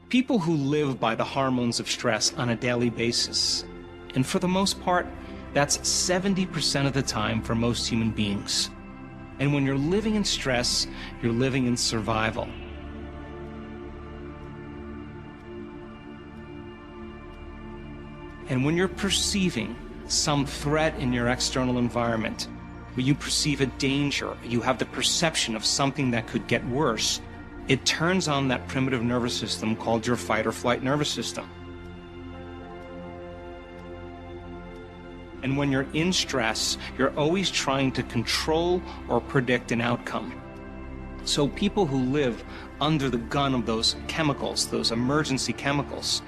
People who live by the hormones of stress on a daily basis, and for the most part, that's 70% of the time for most human beings. And when you're living in stress, you're living in survival. And when you're perceiving some threat in your external environment, when you perceive a danger, you have the perception of something that could get worse, it turns on that primitive nervous system called your fight or flight nervous system. And when you're in stress, you're always trying to control or predict an outcome. So people who live under the gun of those chemicals, those emergency chemicals,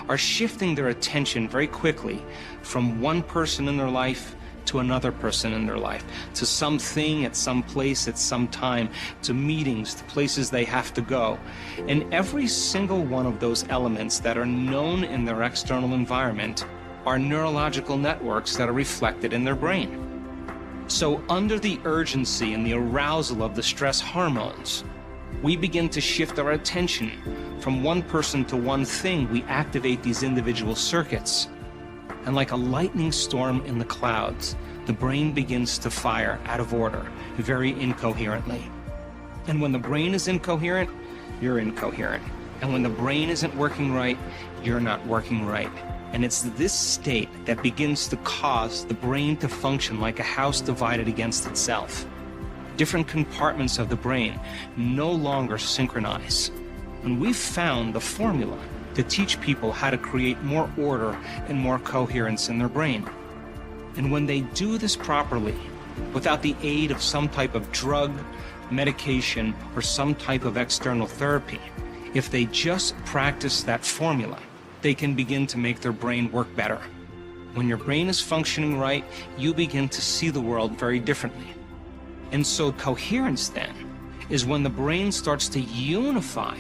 are shifting their attention very quickly from one person in their life to another person in their life, to something at some place at some time, to meetings, to places they have to go. And every single one of those elements that are known in their external environment are neurological networks that are reflected in their brain. So under the urgency and the arousal of the stress hormones, we begin to shift our attention from one person to one thing. We activate these individual circuits. And like a lightning storm in the clouds, the brain begins to fire out of order, very incoherently. And when the brain is incoherent, you're incoherent. And when the brain isn't working right, you're not working right. And it's this state that begins to cause the brain to function like a house divided against itself. Different compartments of the brain no longer synchronize. And we've found the formula to teach people how to create more order and more coherence in their brain. And when they do this properly, without the aid of some type of drug, medication, or some type of external therapy, if they just practice that formula, they can begin to make their brain work better. When your brain is functioning right, you begin to see the world very differently. And so coherence then is when the brain starts to unify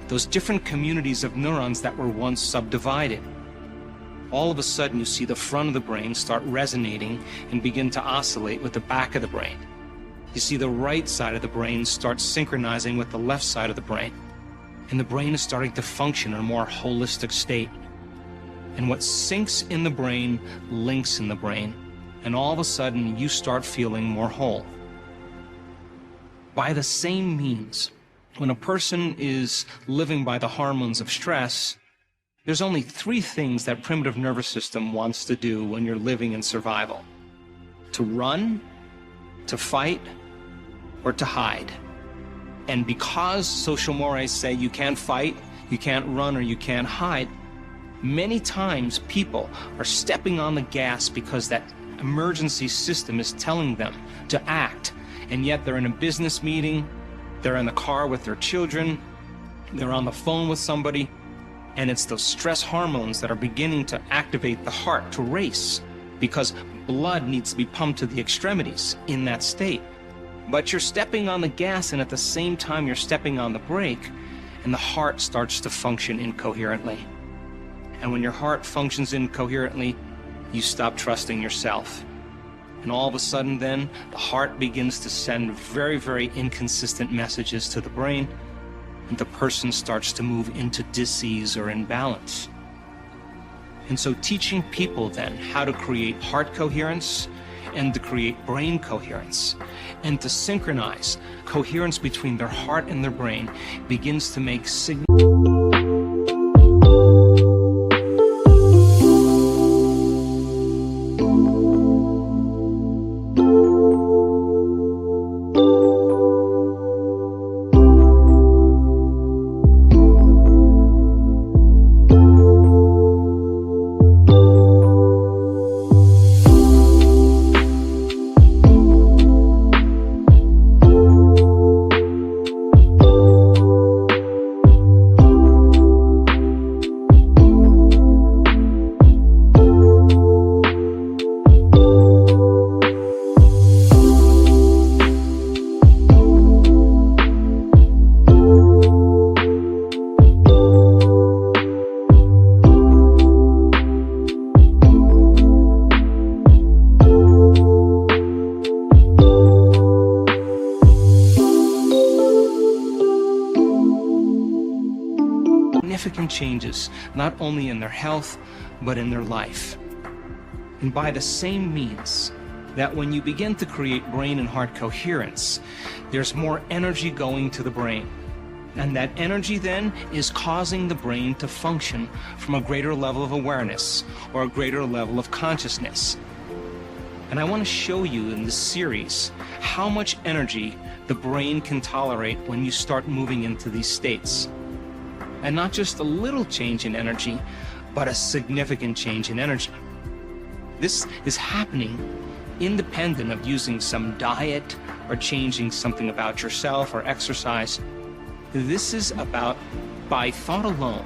those different communities of neurons that were once subdivided. All of a sudden, you see the front of the brain start resonating and begin to oscillate with the back of the brain. You see the right side of the brain start synchronizing with the left side of the brain. And the brain is starting to function in a more holistic state. And what syncs in the brain links in the brain. And all of a sudden, you start feeling more whole. By the same means, when a person is living by the hormones of stress, there's only three things that primitive nervous system wants to do when you're living in survival: to run, to fight, or to hide. And because social mores say you can't fight, you can't run, or you can't hide, many times people are stepping on the gas because that emergency system is telling them to act. And yet they're in a business meeting, they're in the car with their children, they're on the phone with somebody, and it's those stress hormones that are beginning to activate the heart to race because blood needs to be pumped to the extremities in that state. But you're stepping on the gas, and at the same time you're stepping on the brake, and the heart starts to function incoherently. And when your heart functions incoherently, you stop trusting yourself. And all of a sudden then, the heart begins to send very, very inconsistent messages to the brain, and the person starts to move into dis-ease or imbalance. And so teaching people then how to create heart coherence and to create brain coherence and to synchronize coherence between their heart and their brain begins to make significant changes, not only in their health, but in their life. And by the same means, that when you begin to create brain and heart coherence, there's more energy going to the brain. And that energy then is causing the brain to function from a greater level of awareness or a greater level of consciousness. And I want to show you in this series how much energy the brain can tolerate when you start moving into these states. And not just a little change in energy, but a significant change in energy. This is happening independent of using some diet or changing something about yourself or exercise. This is about, by thought alone,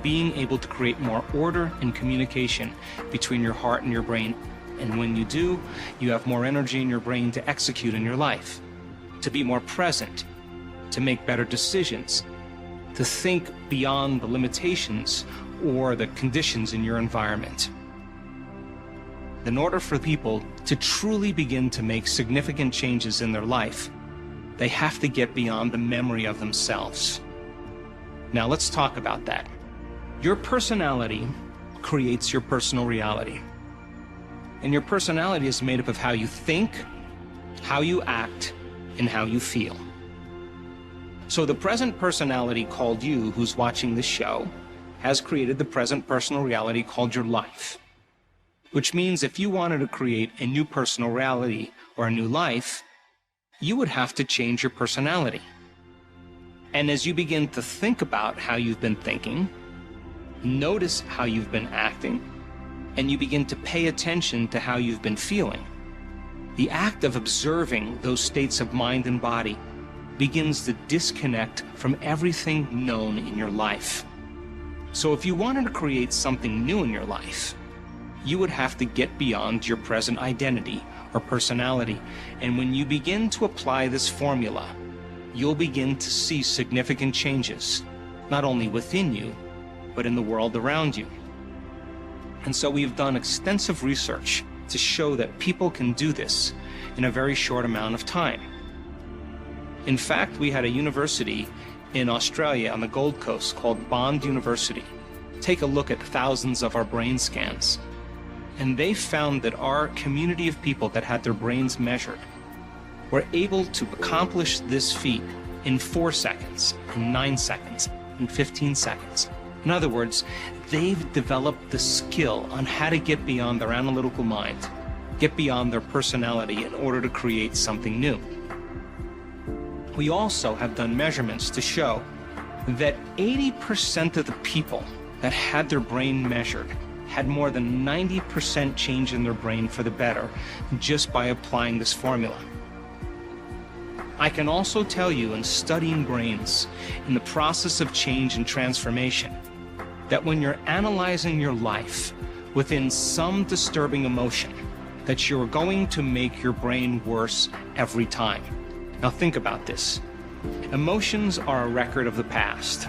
being able to create more order and communication between your heart and your brain. And when you do, you have more energy in your brain to execute in your life, to be more present, to make better decisions, to think beyond the limitations or the conditions in your environment. In order for people to truly begin to make significant changes in their life, they have to get beyond the memory of themselves. Now let's talk about that. Your personality creates your personal reality. And your personality is made up of how you think, how you act, and how you feel. So the present personality called you, who's watching this show, has created the present personal reality called your life. Which means if you wanted to create a new personal reality or a new life, you would have to change your personality. And as you begin to think about how you've been thinking, notice how you've been acting, and you begin to pay attention to how you've been feeling, the act of observing those states of mind and body begins to disconnect from everything known in your life. So if you wanted to create something new in your life, you would have to get beyond your present identity or personality. And when you begin to apply this formula, you'll begin to see significant changes, not only within you, but in the world around you. And so we've done extensive research to show that people can do this in a very short amount of time. In fact, we had a university in Australia on the Gold Coast called Bond University take a look at thousands of our brain scans. And they found that our community of people that had their brains measured were able to accomplish this feat in 4 seconds, in 9 seconds, in 15 seconds. In other words, they've developed the skill on how to get beyond their analytical mind, get beyond their personality in order to create something new. We also have done measurements to show that 80% of the people that had their brain measured had more than 90% change in their brain for the better just by applying this formula. I can also tell you in studying brains, in the process of change and transformation, that when you're analyzing your life within some disturbing emotion, that you're going to make your brain worse every time. Now think about this. Emotions are a record of the past.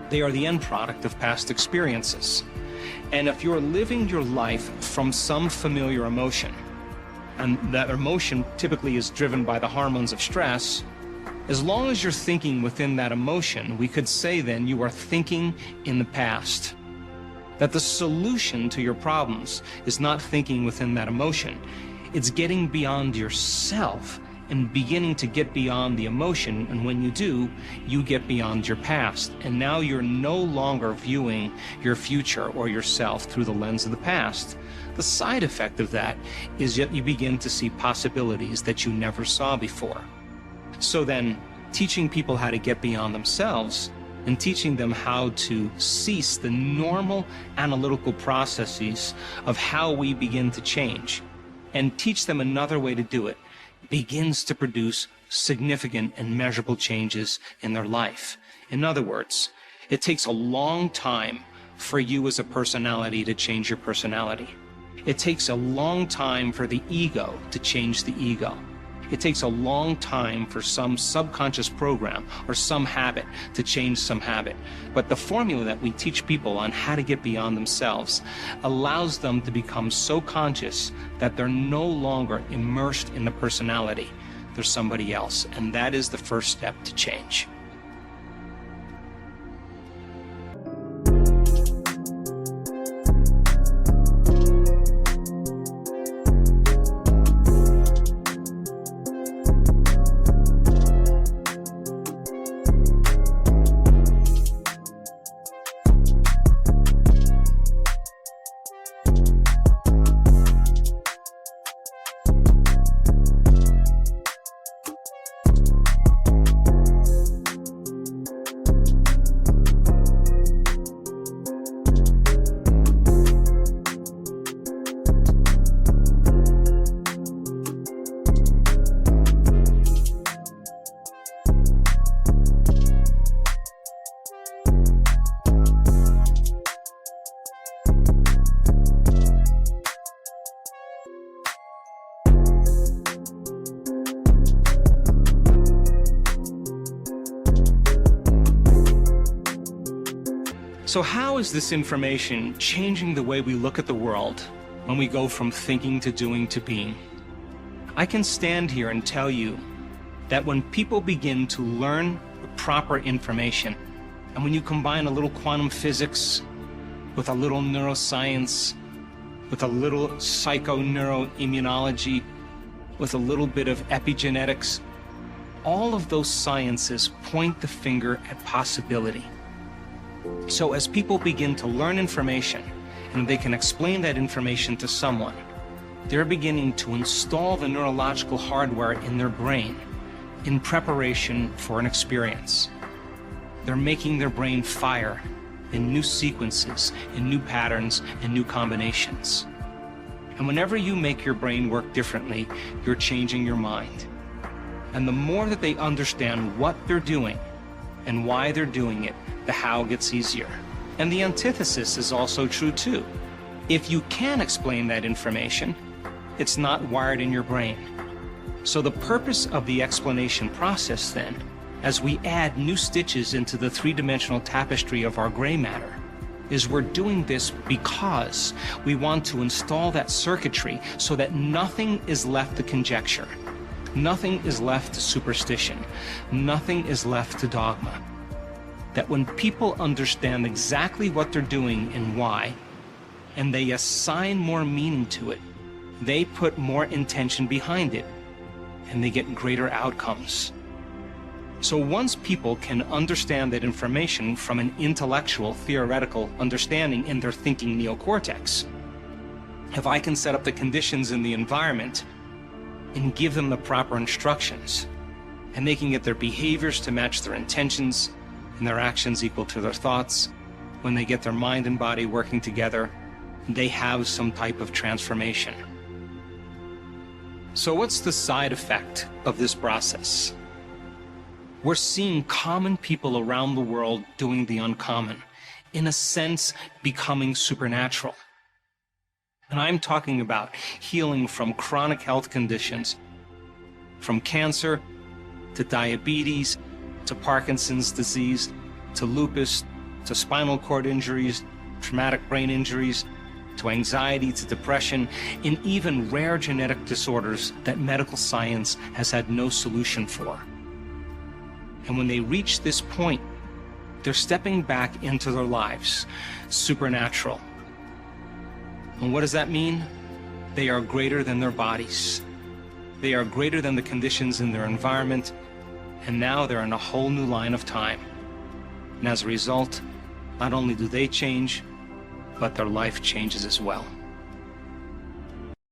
They are the end product of past experiences. And if you're living your life from some familiar emotion, and that emotion typically is driven by the hormones of stress, as long as you're thinking within that emotion, we could say then you are thinking in the past. That the solution to your problems is not thinking within that emotion. It's getting beyond yourself and beginning to get beyond the emotion, and when you do, you get beyond your past. And now you're no longer viewing your future or yourself through the lens of the past. The side effect of that is that you begin to see possibilities that you never saw before. So then, teaching people how to get beyond themselves and teaching them how to cease the normal analytical processes of how we begin to change and teach them another way to do it begins to produce significant and measurable changes in their life. In other words, it takes a long time for you as a personality to change your personality. It takes a long time for the ego to change the ego. It takes a long time for some subconscious program or some habit to change some habit. But the formula that we teach people on how to get beyond themselves allows them to become so conscious that they're no longer immersed in the personality. They're somebody else. And that is the first step to change. So how is this information changing the way we look at the world when we go from thinking to doing to being? I can stand here and tell you that when people begin to learn the proper information, and when you combine a little quantum physics with a little neuroscience, with a little psychoneuroimmunology, with a little bit of epigenetics, all of those sciences point the finger at possibility. So as people begin to learn information, and they can explain that information to someone, they're beginning to install the neurological hardware in their brain in preparation for an experience. They're making their brain fire in new sequences, in new patterns, and new combinations. And whenever you make your brain work differently, you're changing your mind. And the more that they understand what they're doing and why they're doing it, the how gets easier. And the antithesis is also true too. If you can explain that information, it's not wired in your brain. So the purpose of the explanation process then, as we add new stitches into the three-dimensional tapestry of our gray matter, is we're doing this because we want to install that circuitry so that nothing is left to conjecture, nothing is left to superstition, nothing is left to dogma. That when people understand exactly what they're doing and why, and they assign more meaning to it, they put more intention behind it, and they get greater outcomes. So once people can understand that information from an intellectual, theoretical understanding in their thinking neocortex, if I can set up the conditions in the environment and give them the proper instructions, and they can get their behaviors to match their intentions and their actions equal to their thoughts, when they get their mind and body working together, they have some type of transformation. So what's the side effect of this process? We're seeing common people around the world doing the uncommon, in a sense, becoming supernatural. And I'm talking about healing from chronic health conditions, from cancer to diabetes, to Parkinson's disease, to lupus, to spinal cord injuries, traumatic brain injuries, to anxiety, to depression, and even rare genetic disorders that medical science has had no solution for. And when they reach this point, they're stepping back into their lives, supernatural. And what does that mean? They are greater than their bodies. They are greater than the conditions in their environment, and now they're in a whole new line of time. And as a result, not only do they change, but their life changes as well.